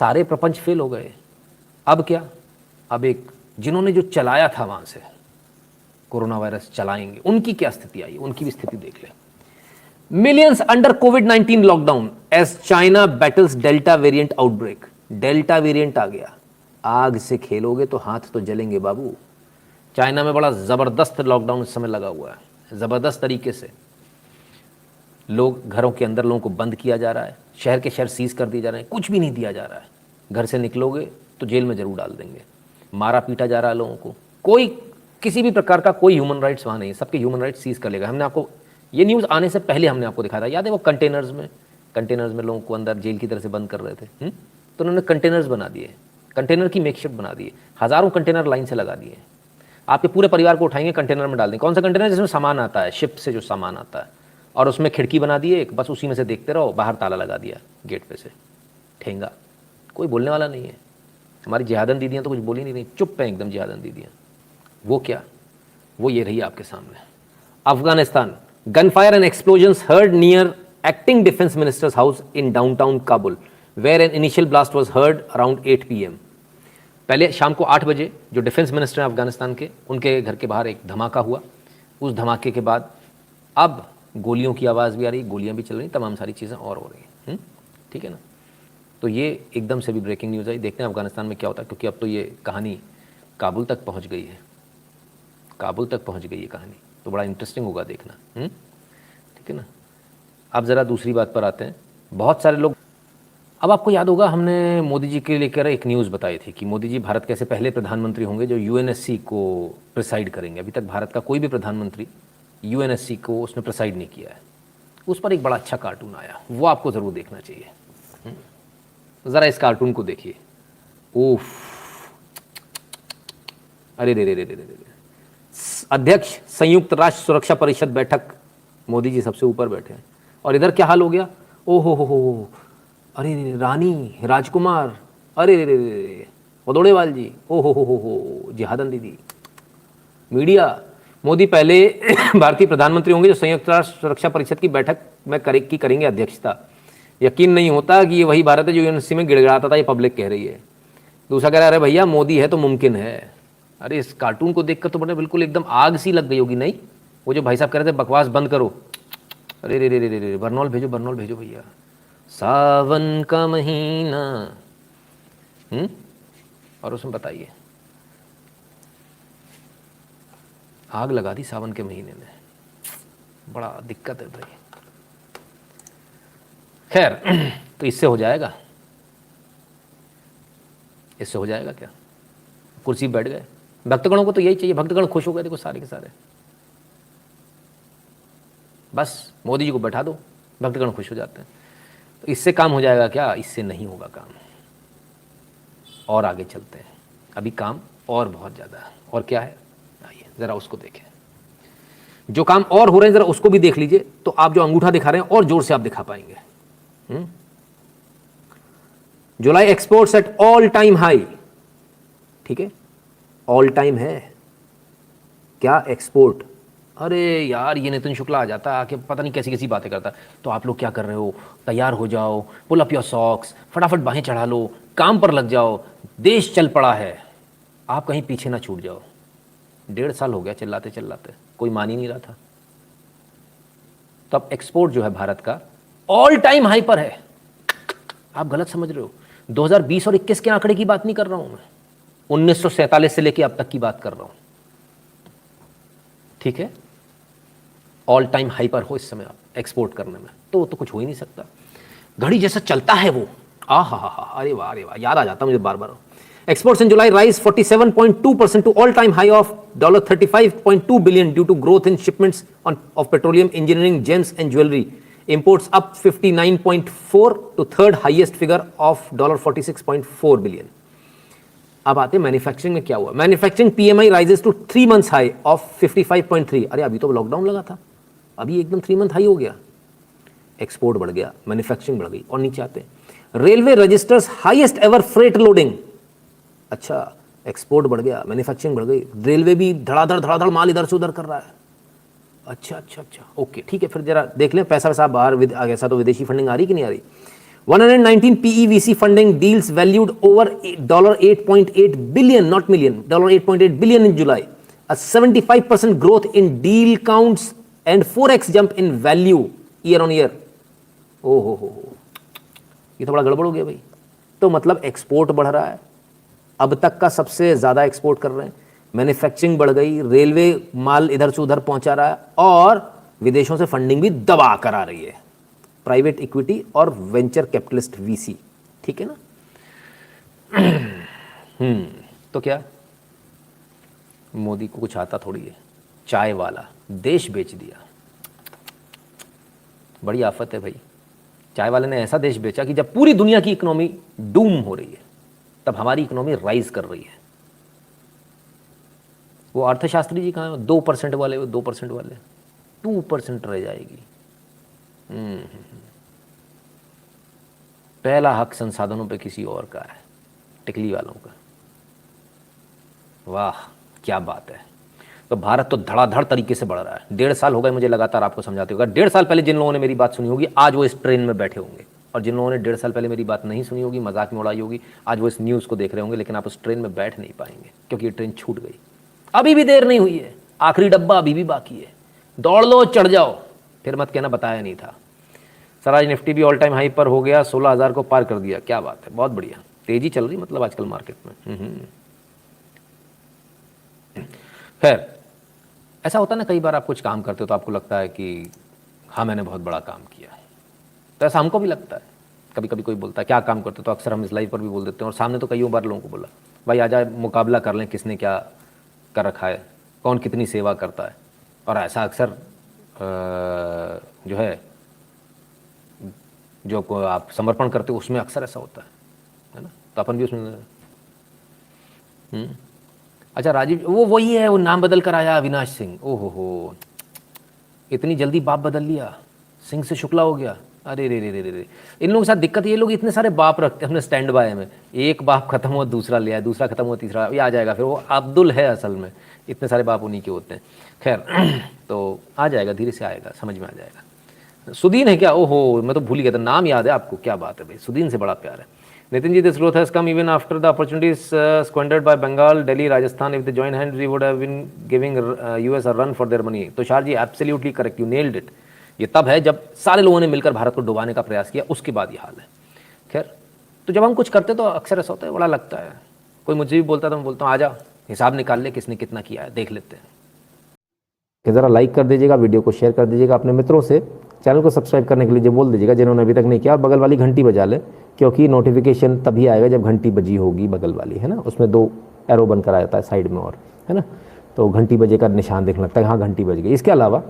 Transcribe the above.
सारे प्रपंच फेल हो गए। अब क्या, अब एक जिन्होंने जो चलाया था वहां से कोरोना वायरस चलाएंगे, उनकी क्या स्थिति आई, उनकी भी स्थिति देख ले। मिलियंस अंडर कोविड-19 lockdown as China battles delta variant outbreak. Delta variant आ गया, आग से खेलोगे तो हाथ तो जलेंगे बाबू। चाइना में बड़ा जबरदस्त लॉकडाउन इस समय लगा हुआ है, जबरदस्त तरीके से लोग घरों के अंदर, लोगों को बंद किया जा रहा है, शहर के शहर सीज कर दिए जा रहे हैं, कुछ भी नहीं दिया जा रहा है। घर से निकलोगे तो जेल में जरूर डाल देंगे, मारा पीटा जा रहा है लोगों को। कोई किसी भी प्रकार का कोई ह्यूमन राइट्स वहाँ नहीं, सबके ह्यूमन राइट्स सीज कर लेगा। हमने आपको ये न्यूज़ आने से पहले हमने आपको दिखाया था, याद है वो कंटेनर्स में लोगों को अंदर जेल की तरह से बंद कर रहे थे। तो उन्होंने कंटेनर्स बना दिए, कंटेनर की मेकशिफ्ट बना दिए, हज़ारों कंटेनर लाइन से लगा दिए। आपके पूरे परिवार को उठाएंगे, कंटेनर में डाल देंगे। कौन सा कंटेनर? जिसमें सामान आता है, शिप से जो सामान आता है, और उसमें खिड़की बना दी एक, बस उसी में से देखते रहो, बाहर ताला लगा दिया गेट पे से, ठेंगा, कोई बोलने वाला नहीं है। हमारी जिहादन दीदियाँ तो कुछ बोली नहीं, चुप हैं एकदम जिहादन दीदियाँ। वो क्या, वो ये रही आपके सामने। Afghanistan, gunfire and explosions heard near acting defence minister's house in downtown Kabul where an initial blast was heard around 8 PM। पहले शाम को 8 बजे जो डिफेंस मिनिस्टर हैं अफगानिस्तान के, उनके घर के बाहर एक धमाका हुआ। उस धमाके के बाद अब गोलियों की आवाज़ भी आ रही, गोलियां भी चल रही, तमाम सारी चीज़ें और हो रही हैं। ठीक है ना। तो ये एकदम से भी ब्रेकिंग न्यूज़ आई। देखते हैं अफगानिस्तान में क्या होता है, क्योंकि अब तो ये कहानी काबुल तक पहुंच गई है, काबुल तक पहुंच गई है कहानी। तो बड़ा इंटरेस्टिंग होगा देखना। ठीक है ना। अब ज़रा दूसरी बात पर आते हैं। बहुत सारे लोग, अब आपको याद होगा हमने मोदी जी के लेकर एक न्यूज़ बताई थी कि मोदी जी भारत के ऐसे पहले प्रधानमंत्री होंगे जो UNSC को प्रिसाइड करेंगे। अभी तक भारत का कोई भी प्रधानमंत्री UNSC को उसने प्रिसाइड नहीं किया है। उस पर एक बड़ा अच्छा कार्टून आया, वो आपको ज़रूर देखना चाहिए। ज़रा इस कार्टून को देखिए। ओफ, अरे रे रे रे रे रे रे। अध्यक्ष संयुक्त राष्ट्र सुरक्षा परिषद बैठक, मोदी जी सबसे ऊपर बैठे हैं, और इधर क्या हाल हो गया, ओ हो, अरे रानी, राजकुमार, अरे रे रे रे, उदोड़ेवाल जी, ओ हो, जिहादन दीदी, मीडिया। मोदी पहले भारतीय प्रधानमंत्री होंगे जो संयुक्त राष्ट्र सुरक्षा परिषद की बैठक में करेंगे अध्यक्षता। यकीन नहीं होता कि ये वही भारत है जो UNSC में गिड़गिड़ाता था, ये पब्लिक कह रही है। दूसरा कह रहा है, अरे भैया मोदी है तो मुमकिन है। अरे इस कार्टून को देखकर तो बड़े बिल्कुल एकदम आग सी लग गई होगी। नहीं, वो जो भाई साहब कह रहे थे बकवास बंद करो, अरे रे रे रे रे, बर्नौल भेजो भैया। सावन का महीना, और उसमें बताइए, आग लगा दी सावन के महीने में, बड़ा दिक्कत है भाई। खैर, तो इससे हो जाएगा, इससे हो जाएगा क्या, कुर्सी बैठ गए। भक्तगणों को तो यही चाहिए, भक्तगण खुश हो गए, देखो सारे के सारे, बस मोदी जी को बैठा दो, भक्तगण खुश हो जाते हैं। तो इससे काम हो जाएगा क्या? इससे नहीं होगा काम। और आगे चलते हैं, अभी काम और बहुत ज़्यादा है। और क्या है, आइए ज़रा उसको देखें। जो काम और हो रहे हैं ज़रा उसको भी देख लीजिए, तो आप जो अंगूठा दिखा रहे हैं और जोर से आप दिखा पाएंगे। July exports at all time high. ठीक है, ऑल टाइम है क्या एक्सपोर्ट? अरे यार, ये नितिन शुक्ला आ जाता आके पता नहीं कैसी कैसी बातें करता। तो आप लोग क्या कर रहे हो, तैयार हो जाओ, पुल अप योर सॉक्स, फटाफट बाहें चढ़ा लो, काम पर लग जाओ, देश चल पड़ा है, आप कहीं पीछे ना छूट जाओ। 1.5 साल हो गया चिल्लाते चिल्लाते, कोई मान ही नहीं रहा था। तो अब एक्सपोर्ट जो है भारत का ऑल टाइम हाई पर है। आप गलत समझ रहे हो, 2020 और 21 के आंकड़े की बात नहीं कर रहा हूं मैं, 1947 से लेकर अब तक की बात कर रहा हूं। ठीक है, ऑल टाइम हाई पर हो इस समय आप एक्सपोर्ट करने में, तो कुछ हो ही नहीं सकता। घड़ी जैसा चलता है वो, हा, अरे वाह, याद आ जाता मुझे बार बार। Exports in July rise 47.2% to all-time high of $35.2 billion due to growth in shipments of petroleum, engineering, gems and jewelry. Imports up 59.4 to third highest figure of $46.4 billion. अब आते हैं मैन्युफैक्चरिंग में क्या हुआ। Manufacturing PMI rises to 3 months high of 55.3। अरे अभी तो lockdown लगा था, अभी एकदम 3 month हाई हो गया। एक्सपोर्ट बढ़ गया, मैन्युफैक्चरिंग बढ़ गई। और नीचे आते हैं, railway registers highest ever freight loading. अच्छा, एक्सपोर्ट बढ़ गया, मैन्युफैक्चरिंग बढ़ गई, रेलवे भी धड़ाधड़ माल इधर से उधर कर रहा है। अच्छा, ओके, ठीक है, फिर जरा देख लें पैसा वैसा बाहर आ गया, ऐसा तो विदेशी फंडिंग आ रही कि नहीं आ रही। 119 PE VC funding deals valued over $8.8 billion, not million, $8.8 billion in July. A 75% growth in deal counts and 4x jump in value year on year. हो, ये तो बड़ा गड़बड़ हो गया भाई। तो मतलब एक्सपोर्ट बढ़ रहा है, अब तक का सबसे ज़्यादा एक्सपोर्ट कर रहे हैं, मैन्युफैक्चरिंग बढ़ गई, रेलवे माल इधर से उधर पहुंचा रहा है और विदेशों से फंडिंग भी दबा कर आ रही है, प्राइवेट इक्विटी और वेंचर कैपिटलिस्ट वीसी, ठीक है ना। तो क्या मोदी को कुछ आता थोड़ी है, चाय वाला देश बेच दिया, बड़ी आफत है भाई। चाय वाले ने ऐसा देश बेचा कि जब पूरी दुनिया की इकोनॉमी डूम हो रही है तब हमारी इकोनॉमी राइज कर रही है। वो अर्थशास्त्री जी कहाँ हैं? 2% वाले, वो 2% वाले 2% रह जाएगी। पहला हक संसाधनों पे किसी और का है, टिकली वालों का। वाह क्या बात है। तो भारत तो धड़ाधड़ तरीके से बढ़ रहा है। 1.5 साल हो गए मुझे लगातार आपको समझाते होगा। 1.5 साल पहले जिन लोगों ने मेरी बात सुनी होगी आज वो इस ट्रेन में बैठे होंगे, और जिन लोगों ने 1.5 साल पहले मेरी बात नहीं सुनी होगी, मजाक में उड़ाई होगी, आज वो इस न्यूज़ को देख रहे होंगे, लेकिन आप उस ट्रेन में बैठ नहीं पाएंगे क्योंकि ये ट्रेन छूट गई। अभी भी देर नहीं हुई है, आखिरी डब्बा अभी भी बाकी है। दौड़ लो, चढ़ जाओ, फिर मत कहना बताया नहीं था। सर आज निफ्टी भी ऑल टाइम हाई पर हो गया, 16,000 को पार कर दिया। क्या बात है, बहुत बढ़िया, तेजी चल रही मतलब आजकल मार्केट में। खैर ऐसा होता है ना, कई बार आप कुछ काम करते हो तो आपको लगता है कि हाँ मैंने बहुत बड़ा काम किया है, तो ऐसा हमको भी लगता है। कभी कभी कोई बोलता है क्या काम करते हो, तो अक्सर हम इस लाइव पर भी बोल देते हैं, और सामने तो कई बार लोगों को बोला भाई आ जाए मुकाबला कर लें किसने क्या कर रखा है, कौन कितनी सेवा करता है। और ऐसा अक्सर जो है जो आप समर्पण करते हो उसमें अक्सर ऐसा होता है ना, तो अपन भी उसमें। अच्छा राजीव वो वही है, वो नाम बदल कर आया अविनाश सिंह। ओहो हो, इतनी जल्दी बाप बदल लिया, सिंह से शुक्ला हो गया। अरे रे रे रे रे, इन लोगों के साथ दिक्कत, ये लोग इतने सारे बाप रखते हैं अपने स्टैंड बाय में, एक बाप खत्म हुआ दूसरा ले आया, दूसरा खत्म हुआ तीसरा, ये आ जाएगा, फिर वो अब्दुल है असल में, इतने सारे बाप उन्हीं के होते हैं। खैर तो आ जाएगा, धीरे से आएगा, समझ में आ जाएगा। सुदीन है क्या? ओहो मैं तो भूल गया था, नाम याद है आपको, क्या बात है भाई, सुदीन से बड़ा प्यार है। Nitin ji, this growth has come even after the opportunities squandered by Bengal, Delhi, Rajasthan. If they join hands, we would have been giving US a run for their money. Tushar ji absolutely correct, you nailed it. ये तब है जब सारे लोगों ने मिलकर भारत को डुबाने का प्रयास किया, उसके बाद ये हाल है। खैर तो जब हम कुछ करते तो अक्सर ऐसा होता है, बड़ा लगता है। कोई मुझे भी बोलता तो मैं बोलता हूँ आ जा हिसाब निकाल ले किसने कितना किया है, देख लेते हैं। कि ज़रा लाइक कर दीजिएगा, वीडियो को शेयर कर दीजिएगा अपने मित्रों से, चैनल को सब्सक्राइब करने के लिए जो बोल दीजिएगा जिन्होंने अभी तक नहीं किया, और बगल वाली घंटी बजा ले, क्योंकि नोटिफिकेशन तभी आएगा जब घंटी बजी होगी बगल वाली, है ना, उसमें 2 एरो बनकर आ जाता है साइड में, और है ना, तो घंटी बजे का निशान दिखने लगता है हाँ घंटी बज गई। इसके अलावा